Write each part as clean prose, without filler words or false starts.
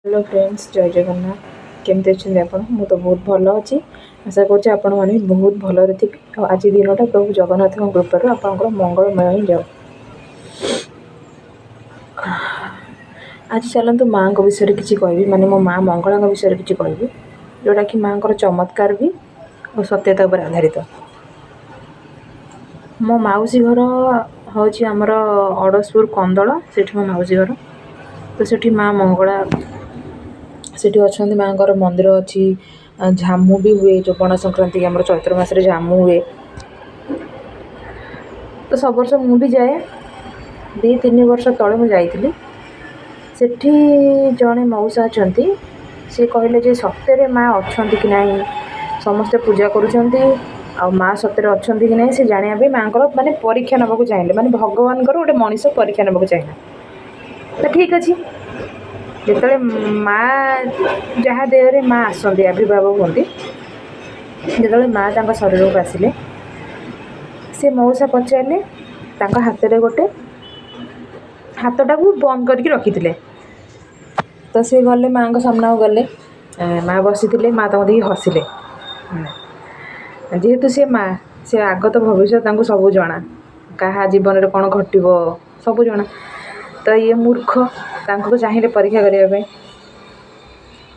Hello friends, जय जगन्नाथ। केमती अच्छे आप? मुझे तो बहुत भल अच्छी। आशा करुँच आपण मैंने बहुत भलରେ ଥିବେ। आज दिनटा प्रभु जगन्नाथ कृपार आपंकर मंगलमय ही जाओ। आज चलतु माँ विषय किसी कह माने मो माँ मंगला विषय किसी कह जोटा कि माँ चमत्कार भी और सत्यता पर आधारित। मो मौसी घर हूँ आमर अड़सपुर कंदल से मो मौसी घर। तो सेठी माँ मंगला सेठी अच्छा माँ मंदिर अच्छी। झामु भी हुए जो पणा संक्रांति आम चैत्र मासरे झामु हुए। तो सब वर्ष मु भी जाए 2-3 वर्ष तले मुझे जाइली। सेठी जड़े मौसा अच्छा सी कहले जे सत्य माँ अच्छा कि ना समस्ते पूजा करुँच आ माँ सत्य अच्छा कि ना से जाना माँ माने परीक्षा नवाक चाहिए माने भगवान गोटे मनीष परीक्षा नवाक चाहिए। तो ठीक अच्छे जिते माँ जहाँ देह माँ आसती आविर्भाव होती जो माँ शरीर को आसिले से मौसा पचारे हाथ में गोटे हाथटा को बंद करके रखी थे। तो सी गले माँ सामना गले माँ बसी माँ तक देखिए हसिले जेहेतु सी माँ से आगत भविष्य सब जना क्या जीवन में कौन घट सब जना। तो ये मूर्ख चाहिए परीक्षा करने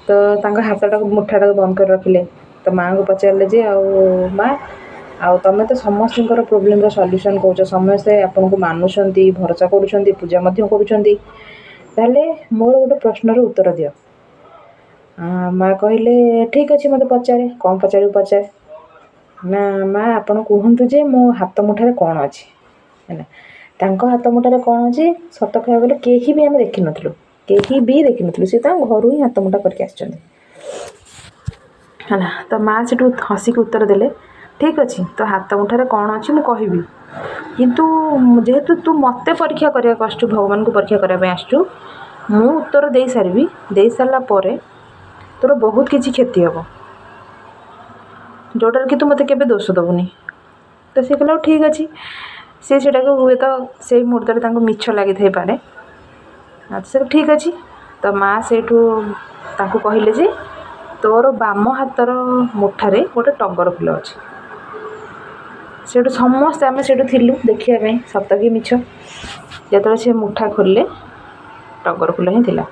तो हाथटा मुठाटा बंद कर रखिले। तो माँ को पचारे जे माँ आ तुम तो समस्त प्रोब्लेम सल्यूशन कौच समस्ते आपन को मानुंट भरोसा करुँच पूजा करुँच मोर गोटे प्रश्नर उत्तर दियो। माँ कहले ठीक अच्छे मत पचारे कौन पचारे ना माँ आपड़ कहतु जे मो हाथ मुठार कौन अच्छी है हाथ मुठार कौन अच्छी सत कह गले कहीं भी आम देखी नु कहीं भी देखी नु सी घर ही हाथ मुठा करके आसछंती है। तो माँ से हसिक उत्तर देले ठीक अच्छे तो हाथ मुठार कौन अच्छी मुझे कहबी किंतु जेहेतु तू मत परीक्षा करने आसचु भगवान को परीक्षा करने आसचु मु उत्तर दे सारी दे सारा पर तोर बहुत किसी क्षति हम जोटार कि तू मत के दोष दबुनि। तो सी कहला ठीक अच्छे सी हुए तो से मुहूर्त मिछ लगी थे पारे से ठीक अच्छे। तो माँ से कहले जे तोर बाम हाथर मुठारे गोटे टगर फुल अच्छे से समस्त आम से देखा सत कि मिछ जो सी मुठा खोलिले टगर फुल ही थिला।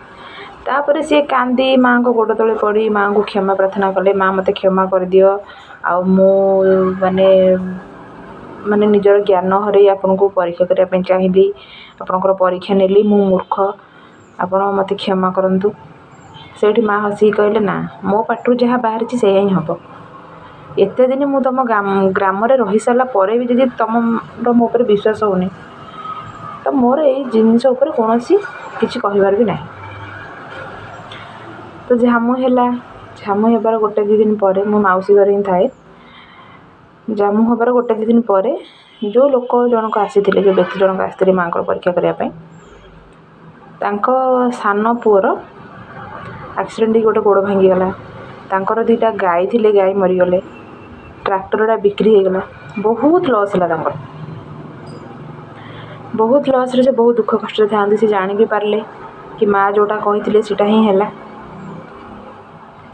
तापर सी कांदी माँ को गोड़ तले पड़ी माँ को क्षमा प्रार्थना कले माँ मत क्षमा कर दियो आ मो माने माने निजर ज्ञान हर आपन को परीक्षा करने चाहिए आपंकर परीक्षा नेली मु मूर्ख आपण मत क्षमा करंतु। से माँ हसी कहले ना मो पाटू जहाँ बाहरी से ही हम एत दिन मु तुम ग्राम रही सारा पर भी जब तुम मो पर विश्वास होनी तो मोर ये जिनस कौन किसी कहबार भी ना। तो झामु है झामु होबार गोटे 2 दिन पर मो मौसी घर ही थाए झामु होबार गोटे 2 दिन पर जो लोक जनक आसी जो व्यक्ति जनक आसते माँ को परीक्षा करने सान पुअर एक्सीडेंट गोटे गोड़ भांगीगला तांकर 2टा गाय थिले गाय मरीगले ट्रैक्टरटा बिक्री हो गला बहुत लॉस है बहुत लॉस रे बहुत दुख कष्ट था सी जानी भी पारे कि माँ जोटा कही सीटा ही है।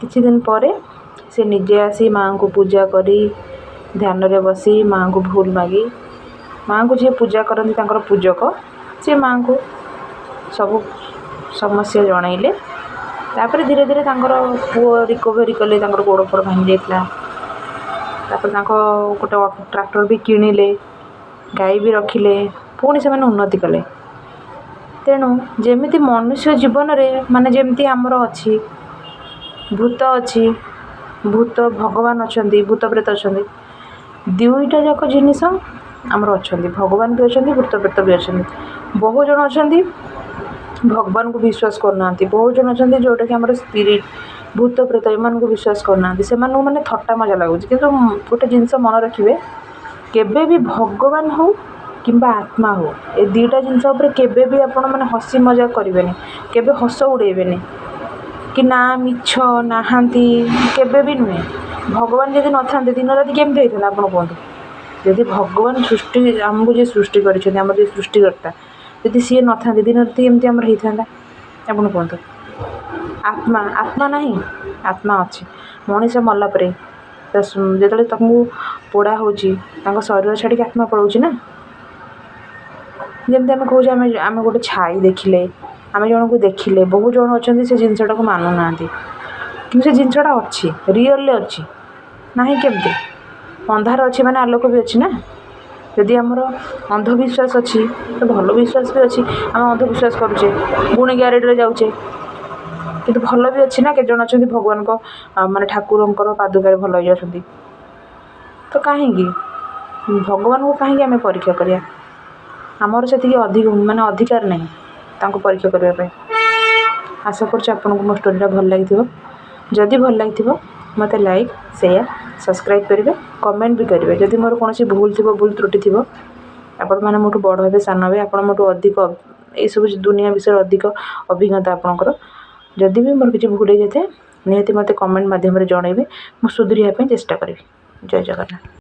किछि दिन पर से निजे आसी माँ को पूजा करी ध्यान रे बसी माँ को भूल मागी माँ को जी पूजा करती पूजक सी माँ को सब समस्या जनइले। तापर धीरे धीरे पुओ रिकवरी कले गोड़ फोड़ भांगी जाता गोटे ट्रैक्टर भी किणिले गाय भी रखिले पुणी से उन्नति कले। तेणु जमी मनुष्य जीवन में माने जमती आमर अच्छी भूत अच्छी भूत भगवान अच्छा भूत प्रेत अच्छा 2टा जाक जिनिस आमर अच्छा भगवान भी अच्छा भूत प्रेत भी अच्छा। बहुत जन अच्छा भगवान को विश्वास करना बहुत जन अच्छा जोटा कि आमर स्पिरिट भूत प्रेत एम को विश्वास करना से मैंने थट्टा मजा लगुच कि गोटे जिनस मन रखिए केबे भी भगवान हो कि आत्मा हो ए 2टा जिनस केबे भी आपण मैंने हसी मजाक करेंगे केबे हस उड़ेबे कि ना मिछ नहांती केबे भी नुहे। भगवान जब न था दिन राति केमती होता आप कहतु जदि भगवान सृष्टि आमको जी सृष्टि कर सृष्टिकर्ता जदि सी न था दिन राति एमती आमर होता आप कहतु। ଆତ୍ମା ଆତ୍ମା ନାହିଁ, ଆତ୍ମା ଅଛି। ମଣିଷ ମଲା ପରେ ଯେତେବେଳେ ତାଙ୍କୁ ପୋଡ଼ା ହେଉଛି ତାଙ୍କ ଶରୀର ଛାଡ଼ିକି ଆତ୍ମା ପଳାଉଛି ନା। ଯେମିତି ଆମେ କହୁଛେ ଆମେ ଗୋଟେ ଛାଇ ଦେଖିଲେ, ଆମେ ଜଣଙ୍କୁ ଦେଖିଲେ, ବହୁ ଜଣ ଅଛନ୍ତି ସେ ଜିନିଷଟାକୁ ମାନୁନାହାନ୍ତି, କିନ୍ତୁ ସେ ଜିନିଷଟା ଅଛି, ରିଅଲ୍ରେ ଅଛି। ନାହିଁ କେମିତି? ଅନ୍ଧାର ଅଛି ମାନେ ଆଲୋକ ବି ଅଛି ନା। ଯଦି ଆମର ଅନ୍ଧବିଶ୍ୱାସ ଅଛି ତ ଭଲ ବିଶ୍ୱାସ ବି ଅଛି। ଆମେ ଅନ୍ଧବିଶ୍ୱାସ କରୁଛେ, ପୁଣି ଗ୍ୟାରେଜ୍ରେ ଯାଉଛେ, କିନ୍ତୁ ଭଲ ବି ଅଛି ନା। କେତେ ଜଣ ଅଛନ୍ତି ଭଗବାନଙ୍କ ମାନେ ଠାକୁରଙ୍କର ପାଦୁକାରେ ଭଲ ହେଇଯାଉଛନ୍ତି। ତ କାହିଁକି ଭଗବାନଙ୍କୁ କାହିଁକି ଆମେ ପରୀକ୍ଷା କରିବା? ଆମର ସେତିକି ଅଧିକାର ନାହିଁ ତାଙ୍କୁ ପରୀକ୍ଷା କରିବା ପାଇଁ। ଆଶା କରୁଛି ଆପଣଙ୍କୁ ମୋ ଷ୍ଟୋରିଟା ଭଲ ଲାଗିଥିବ। ଯଦି ଭଲ ଲାଗିଥିବ ମୋତେ ଲାଇକ୍, ସେୟାର, ସବସ୍କ୍ରାଇବ୍ କରିବେ, କମେଣ୍ଟ ବି କରିବେ। ଯଦି ମୋର କୌଣସି ଭୁଲ ଥିବ, ଭୁଲ ତ୍ରୁଟି ଥିବ, ଆପଣମାନେ ମୋଠୁ ବଡ଼ ହେବେ, ସାନ ହେବେ, ଆପଣ ମୋଠୁ ଅଧିକ ଏଇସବୁ ଦୁନିଆ ବିଷୟରେ ଅଧିକ ଅଭିଜ୍ଞତା ଆପଣଙ୍କର। ଯଦି ବି ମୋର କିଛି ଭୁଲ ହେଇଯାଇଥାଏ ନିହାତି ମୋତେ କମେଣ୍ଟ ମାଧ୍ୟମରେ ଜଣାଇବେ। ମୁଁ ସୁଧୁରିବା ପାଇଁ ଚେଷ୍ଟା କରିବି। ଜୟ ଜଗନ୍ନାଥ।